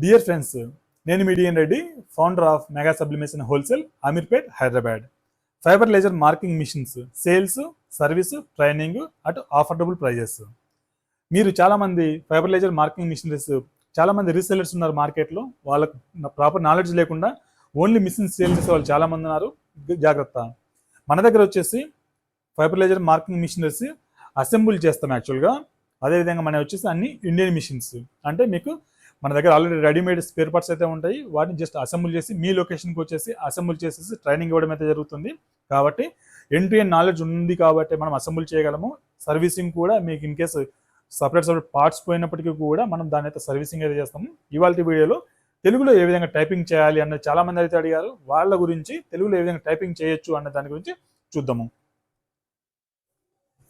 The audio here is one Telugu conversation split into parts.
డియర్ ఫ్రెండ్స్, నేను మీ D N Reddy, founder of mega sublimation wholesale, Ameerpet, Hyderabad. Fiber laser marking machines sales, service, training అటు అఫోర్డబుల్ ప్రైజెస్. మీరు చాలామంది ఫైబర్ లేజర్ మార్కింగ్ మిషనరీస్ చాలామంది రీసెలర్స్ ఉన్నారు మార్కెట్లో. వాళ్ళకు ప్రాపర్ నాలెడ్జ్ లేకుండా ఓన్లీ మిషన్స్ సేల్ చేసే వాళ్ళు చాలామంది ఉన్నారు. జాగ్రత్త. మన దగ్గర వచ్చేసి fiber laser marking machineries assemble చేస్తాం యాక్చువల్గా. అదేవిధంగా మన వచ్చేసి అన్ని ఇండియన్ మిషన్స్. అంటే మీకు మన దగ్గర ఆల్రెడీ రెడీమేడ్ స్పేర్ పార్ట్స్ అయితే ఉంటాయి. వాటిని జస్ట్ అసెంబుల్ చేసి మీ లొకేషన్కి వచ్చేసి అసెంబుల్ చేసేసి ట్రైనింగ్ ఇవ్వడం అయితే జరుగుతుంది. కాబట్టి ఎండ్ టు ఎండ్ నాలెడ్జ్ ఉంది కాబట్టి మనం అసెంబుల్ చేయగలము. సర్వీసింగ్ కూడా మీకు ఇన్ కేసు సపరేట్ పార్ట్స్ పోయినప్పటికీ కూడా మనం దాని అయితే సర్వీసింగ్ అయితే చేస్తాము. ఇవాళ వీడియోలో తెలుగులో ఏ విధంగా టైపింగ్ చేయాలి అన్నది చాలా మంది అయితే అడిగారు. వాళ్ళ గురించి తెలుగులో ఏ విధంగా టైపింగ్ చేయొచ్చు అన్న దాని గురించి చూద్దాము.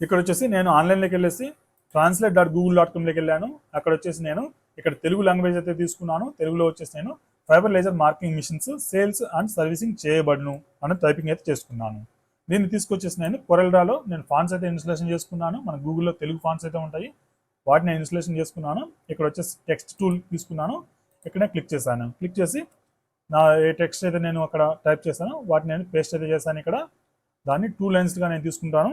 ఇక్కడ వచ్చేసి నేను ఆన్లైన్లోకి వెళ్ళేసి translate.google.com లోకి వెళ్ళాను. అక్కడ వచ్చేసి నేను ఇక్కడ తెలుగు లాంగ్వేజ్ అయితే తీసుకున్నాను. తెలుగులో వచ్చేసి నేను fibre laser marking machines sales and servicing చేయబడును అని టైపింగ్ అయితే చేసుకున్నాను. దీన్ని తీసుకొచ్చేసి నేను కొరెల్డ్రాలో నేను ఫాంట్స్ అయితే ఇన్స్టలేషన్ చేసుకున్నాను. మన గూగుల్లో తెలుగు ఫాంట్స్ అయితే ఉంటాయి, వాటిని నేను ఇన్స్టలేషన్ చేసుకున్నాను. ఇక్కడ వచ్చేసి టెక్స్ట్ టూల్ తీసుకున్నాను. ఇక్కడే క్లిక్ చేశాను. క్లిక్ చేసి నా ఏ టెక్స్ట్ అయితే నేను అక్కడ టైప్ చేశాను వాటిని నేను పేస్ట్ అయితే చేశాను. ఇక్కడ దాన్ని 2 లైన్స్గా నేను తీసుకుంటాను.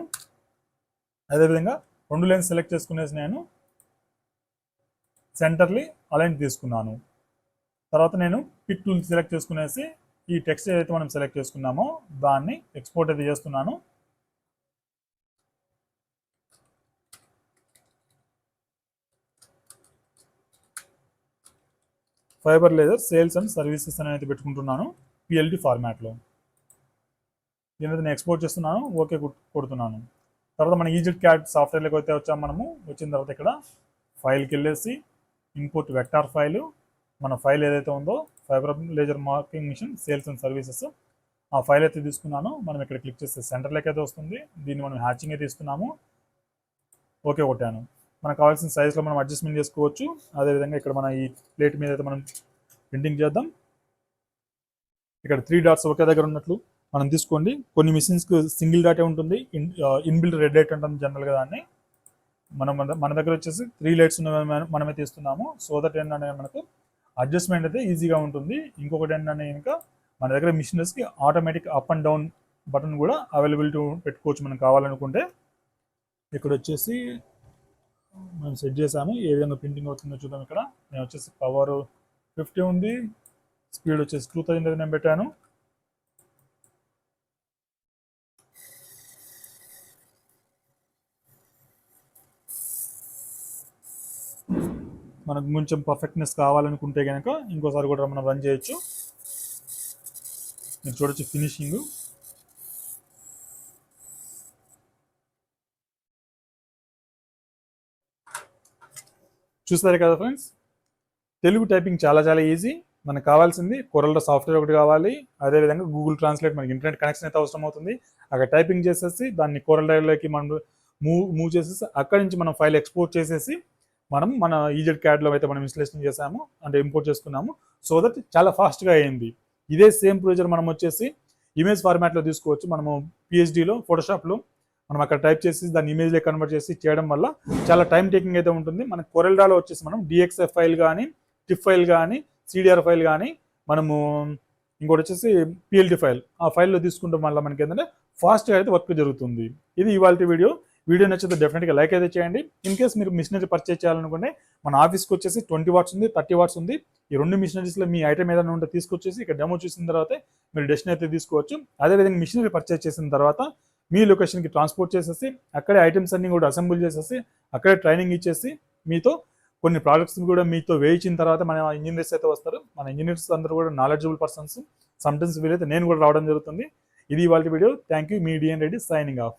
అదేవిధంగా 2 లైన్స్ సెలెక్ట్ చేసుకునేసి నేను సెంటర్లీ అలైన్ తీసుకున్నాను. తర్వాత నేను పిక్ టూల్ సెలెక్ట్ చేసుకునేసి ఈ టెక్స్ట్ ఏదైతే మనం సెలెక్ట్ చేసుకున్నామో దాన్ని ఎక్స్పోర్ట్ అయితే చేస్తున్నాను. Fibre laser sales and services అని అయితే పెట్టుకుంటున్నాను PLT ఫార్మాట్లో. దీని నేను ఎక్స్పోర్ట్ చేస్తున్నాను, ఓకే కొడుతున్నాను. తర్వాత మన ఈజిట్ క్యాడ్ సాఫ్ట్వేర్లోకి అయితే వచ్చాము. మనము వచ్చిన తర్వాత ఇక్కడ ఫైల్కి వెళ్ళేసి ఇంపోర్ట్ వెక్టార్ ఫైలు, మన ఫైల్ ఏదైతే ఉందో fibre laser marking machine sales and services, ఆ ఫైల్ అయితే తీసుకున్నాను. మనం ఇక్కడ క్లిక్ చేస్తే సెంటర్లోకి అయితే వస్తుంది. దీన్ని మనం హ్యాచింగ్ అయితే ఇస్తున్నాము, ఓకే కొట్టాను. మనకు కావాల్సిన సైజ్లో మనం అడ్జస్ట్మెంట్ చేసుకోవచ్చు. అదేవిధంగా ఇక్కడ మన ఈ ప్లేట్ మీద అయితే మనం ప్రింటింగ్ చేద్దాం. ఇక్కడ 3 డాట్స్ ఒకే దగ్గర ఉన్నట్లు మనం తీసుకోండి. కొన్ని మిషన్స్కి సింగిల్ డాటే ఉంటుంది, ఇన్బిల్డ్ రెడ్ లైట్ అంటాం జనరల్గా దాన్ని. మన దగ్గర వచ్చేసి 3 లైట్స్ మనమే తీస్తున్నాము. సో దట్ ఏంటంటే మనకు అడ్జస్ట్మెంట్ అయితే ఈజీగా ఉంటుంది. ఇంకొకటి ఏంటంటే ఇంకా మన దగ్గర మిషనరీస్కి automatic up and down button కూడా అవైలబిలిటీ పెట్టుకోవచ్చు మనం కావాలనుకుంటే. ఇక్కడ వచ్చేసి మనం సెట్ చేసాము. ఏ విధంగా ప్రింటింగ్ అవుతుందో చూద్దాం. ఇక్కడ నేను వచ్చేసి పవర్ 50 ఉంది, స్పీడ్ వచ్చేసి 2000 అయితే నేను పెట్టాను. మనకు కొంచెం పర్ఫెక్ట్నెస్ కావాలనుకుంటే కనుక ఇంకోసారి కూడా మనం రన్ చేయొచ్చు. మీరు చూడొచ్చు ఫినిషింగ్. చూస్తారు కదా ఫ్రెండ్స్, తెలుగు టైపింగ్ చాలా చాలా ఈజీ. మనకు కావాల్సింది కొరల్డ్రా సాఫ్ట్వేర్ ఒకటి కావాలి. అదేవిధంగా గూగుల్ ట్రాన్స్లేట్, మనకి ఇంటర్నెట్ కనెక్షన్ అయితే అవసరం అవుతుంది. అక్కడ టైపింగ్ చేసేసి దాన్ని కొరల్డ్రాలోకి మనం మూవ్ చేసేసి అక్కడి నుంచి మనం ఫైల్ ఎక్స్పోర్ట్ చేసేసి మనం మన ఈజెడ్ క్యాడ్లో అయితే మనం ఇన్స్టలేషన్ చేసాము, అంటే ఇంపోర్ట్ చేసుకున్నాము. సో దట్ చాలా ఫాస్ట్గా అయింది. ఇదే సేమ్ ప్రొసీజర్ మనం వచ్చేసి ఇమేజ్ ఫార్మాట్లో తీసుకోవచ్చు. మనము PhDలో ఫోటోషాప్లో మనం అక్కడ టైప్ చేసి దాన్ని ఇమేజ్లో కన్వర్ట్ చేసి చేయడం వల్ల చాలా టైం టేకింగ్ అయితే ఉంటుంది. మన కొరెల్డ్రాలో వచ్చేసి మనం DXF ఫైల్ కానీ, టిఫ్ ఫైల్ కానీ, CDR ఫైల్ కానీ, మనము ఇంకోటి వచ్చేసి PLT ఫైల్, ఆ ఫైల్లో తీసుకుంటాం వల్ల మనకి ఏంటంటే ఫాస్ట్గా అయితే వర్క్ జరుగుతుంది. ఇది ఇవాళ వీడియో నచ్చితే డెఫినెట్గా లైక్ అయితే చేయండి. ఇన్ కేస్ మీరు మిషనరీ పర్చేజ్ చేయాలనుకుంటే మన ఆఫీస్కి వచ్చేసి 20 వాట్స్ ఉంది, 30 వాట్స్ ఉంది. ఈ 2 మిషనరీస్లో మీ ఐటమ్ ఏదైనా ఉంటే తీసుకొచ్చేసి ఇక్కడ డెమో చూసిన తర్వాత మీరు డెస్టినీ అయితే తీసుకోవచ్చు. అదేవిధంగా మిషనరీ పర్చేజ్ చేసిన తర్వాత మీ లొకేషన్కి ట్రాన్స్పోర్ట్ చేసేసి అక్కడే ఐటమ్స్ అన్ని కూడా అసెంబుల్ చేసేసి అక్కడే ట్రైనింగ్ ఇచ్చేసి మీతో కొన్ని ప్రాజెక్ట్స్ కూడా మీతో వేయించిన తర్వాత మన ఇంజనీర్స్ అయితే వస్తారు. మన ఇంజనీర్స్ అందరూ కూడా నాలెడ్జబుల్ పర్సన్స్. సమ్టైమ్స్ వీలైతే నేను కూడా రావడం జరుగుతుంది. ఇది ఇవాళ వీడియో. Thank you. మీ డిఎన్ రెడ్డి సైనింగ్ ఆఫ్.